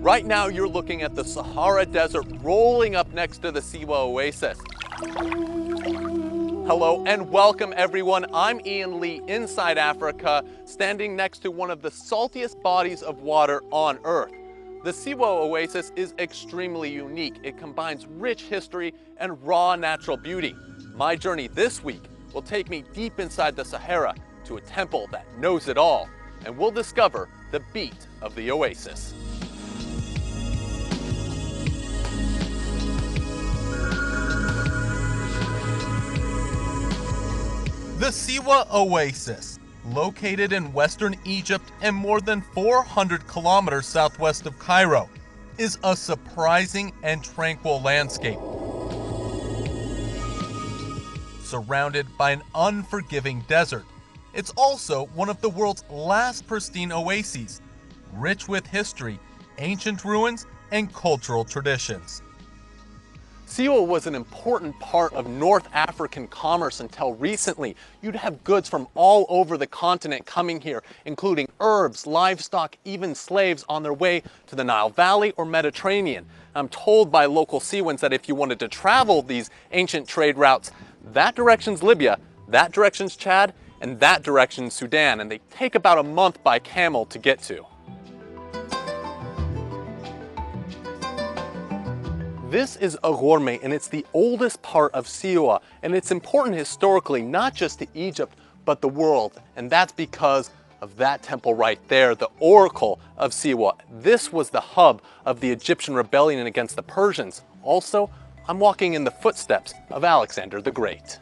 Right now you're looking at the Sahara Desert rolling up next to the Siwa Oasis. Hello and welcome everyone. I'm Ian Lee inside Africa, standing next to one of the saltiest bodies of water on Earth. The Siwa Oasis is extremely unique. It combines rich history and raw natural beauty. My journey this week will take me deep inside the Sahara to a temple that knows it all, and we'll discover the beat of the oasis. The Siwa Oasis, located in western Egypt and more than 400 kilometers southwest of Cairo, is a surprising and tranquil landscape. Surrounded by an unforgiving desert, it's also one of the world's last pristine oases, rich with history, ancient ruins, and cultural traditions. Siwa was an important part of North African commerce until recently. You'd have goods from all over the continent coming here, including herbs, livestock, even slaves on their way to the Nile Valley or Mediterranean. I'm told by local Siwans that if you wanted to travel these ancient trade routes, that direction's Libya, that direction's Chad, and that direction's Sudan, and they take about a month by camel to get to. This is Agorme, and it's the oldest part of Siwa, and it's important historically, not just to Egypt, but the world. And that's because of that temple right there, the Oracle of Siwa. This was the hub of the Egyptian rebellion against the Persians. Also, I'm walking in the footsteps of Alexander the Great.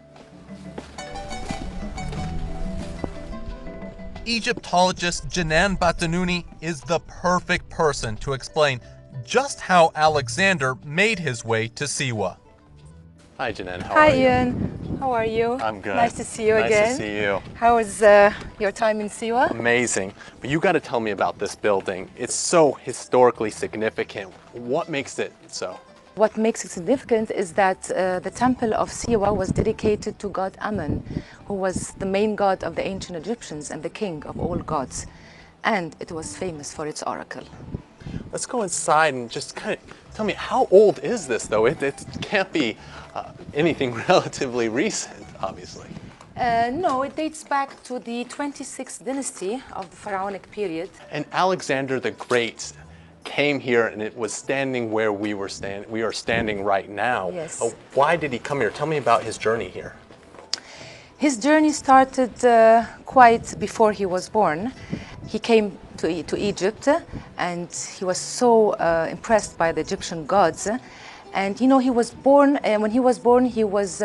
Egyptologist Janan Batanouni is the perfect person to explain just how Alexander made his way to Siwa. Hi Janan, how are you? Hi Ian, how are you? I'm good. Nice to see you again. Nice to see you. How was your time in Siwa? Amazing. But you got to tell me about this building. It's so historically significant. What makes it so? What makes it significant is that the temple of Siwa was dedicated to god Amun, who was the main god of the ancient Egyptians and the king of all gods. And it was famous for its oracle. Let's go inside and just kind of tell me, how old is this though? It can't be anything relatively recent, obviously. No, it dates back to the 26th dynasty of the pharaonic period. And Alexander the Great came here and it was standing where we are standing right now. Yes. Why did he come here? Tell me about his journey here. His journey started quite before he was born. He came to Egypt and he was so impressed by the Egyptian gods. And you know, he was born, and when he was born, he was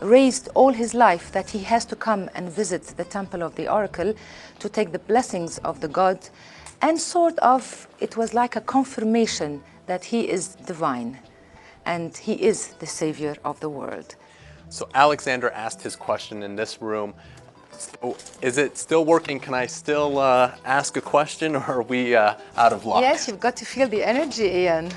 raised all his life that he has to come and visit the temple of the oracle to take the blessings of the god. And sort of, it was like a confirmation that he is divine and he is the savior of the world. So Alexander asked his question in this room. So is it still working? Can I still ask a question, or are we out of luck? Yes, you've got to feel the energy, Ian.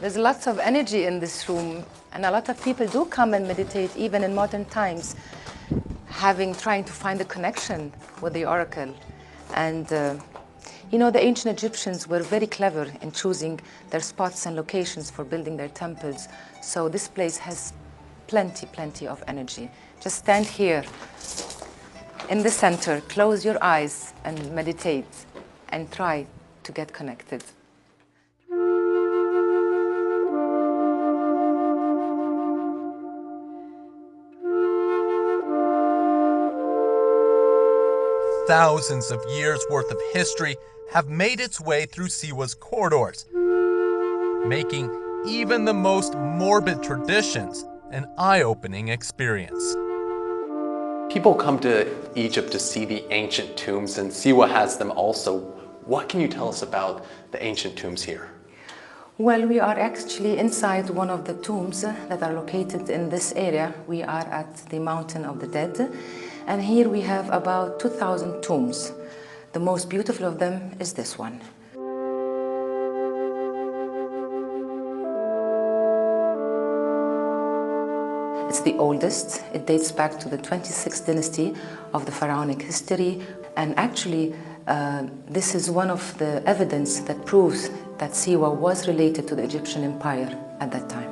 There's lots of energy in this room, and a lot of people do come and meditate, even in modern times, trying to find a connection with the oracle. And you know, the ancient Egyptians were very clever in choosing their spots and locations for building their temples. So this place has plenty of energy. Just stand here in the center, close your eyes and meditate and try to get connected. Thousands of years worth of history have made its way through Siwa's corridors, making even the most morbid traditions an eye-opening experience. People come to Egypt to see the ancient tombs, and Siwa has them also. What can you tell us about the ancient tombs here? Well, we are actually inside one of the tombs that are located in this area. We are at the Mountain of the Dead, and here we have about 2,000 tombs. The most beautiful of them is this one. It's the oldest. It dates back to the 26th dynasty of the pharaonic history. And actually, This is one of the evidence that proves that Siwa was related to the Egyptian Empire at that time.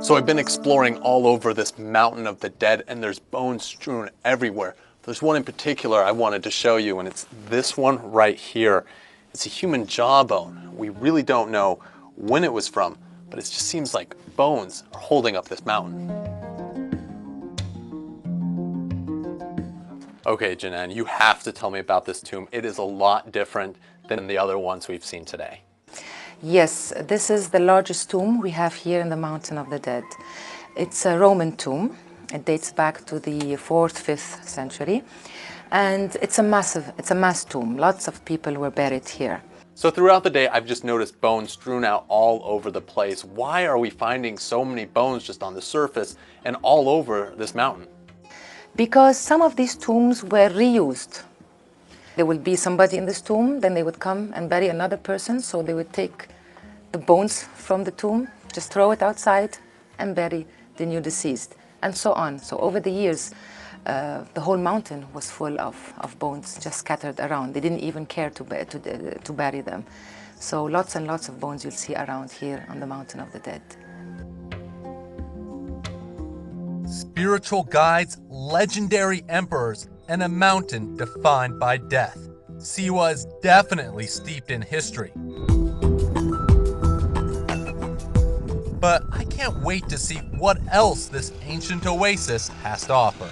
So I've been exploring all over this mountain of the dead, and there's bones strewn everywhere. There's one in particular I wanted to show you, and it's this one right here. It's a human jawbone. We really don't know when it was from, but it just seems like bones are holding up this mountain. Okay, Janan, you have to tell me about this tomb. It is a lot different than the other ones we've seen today. Yes, this is the largest tomb we have here in the Mountain of the Dead. It's a Roman tomb. It dates back to the 4th, 5th century. And it's a mass tomb. Lots of people were buried here. So throughout the day, I've just noticed bones strewn out all over the place. Why are we finding so many bones just on the surface and all over this mountain? Because some of these tombs were reused. There would be somebody in this tomb, then they would come and bury another person, so they would take the bones from the tomb, just throw it outside and bury the new deceased, and so on. So over the years, the whole mountain was full of bones just scattered around. They didn't even care to bury them. So lots and lots of bones you'll see around here on the Mountain of the Dead. Spiritual guides, legendary emperors, and a mountain defined by death. Siwa is definitely steeped in history. But I can't wait to see what else this ancient oasis has to offer.